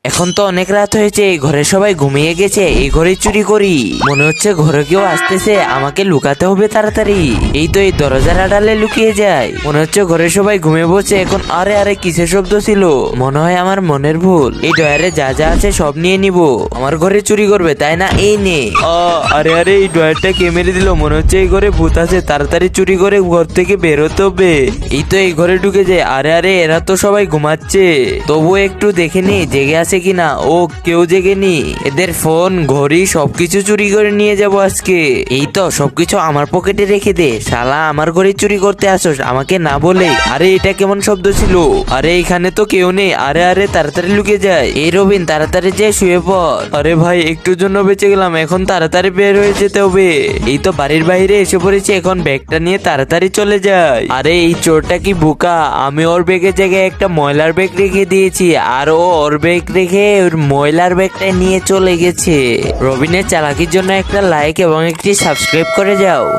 এখন তো অনেক রাত হয়েছে, ঘরে সবাই ঘুমিয়ে গেছে, এই ঘরে চুরি করি। মনে হচ্ছে ঘরে কেউ আসতেছে, আমাকে লুকাতে হবে তাড়াতাড়ি। এই তো এই দরজার আড়ালে লুকিয়ে যায়। মনে হচ্ছে ঘরে সবাই ঘুমিয়ে বসে এখন। আরে আরে কিসের শব্দ ছিল? মনে হয় আমার মনের ভুল। এই ডয়ারে যা যা আছে সব নিয়ে নিব। আমার ঘরে চুরি করবে তাই না? এই নে। আরে আরে এই ডয়ারটা কে মেরে দিল? মনে হচ্ছে এই ঘরে ভূত আছে, তাড়াতাড়ি চুরি করে ঘর থেকে বের হতে হবে। এই তো এই ঘরে ঢুকে যায়। আরে আরে এরা তো সবাই ঘুমাচ্ছে, তবুও একটু দেখে নি জেগে আছে কিনা। ও কেউ জেগেনি। এদের ফোন ঘড়ি সবকিছু চুরি করে নিয়ে যাব আজকে। এই তো সবকিছু আমার পকেটে রেখে দে। শালা আমার ঘরে চুরি করতে আসোস আমাকে না বলে? আরে এটা কেমন শব্দ ছিল? আরে এখানে তো কেউ নেই। আরে আরে তাড়াতাড়ি লুকে যায়। এই রবিন তাড়াতাড়ি যে শুয়ে পড়। আরে ভাই একটুর জন্য বেঁচে গেলাম, এখন তাড়াতাড়ি বের হয়ে যেতে হবে। এই তো বাড়ির বাইরে এসে পড়েছি, এখন ব্যাগটা নিয়ে তাড়াতাড়ি চলে যায়। আরে এই চোরটা কি বোকা, আমি ওর ব্যাগের জায়গায় একটা ময়লার ব্যাগ রেখে দিয়েছি, আর ও ওর ব্যাগ রেখে ওর ময়লার ব্যাগটা নিয়ে চলে গেছে। রবিনের চালাকির জন্য একটা লাইক এবং একটি সাবস্ক্রাইব করে যাও।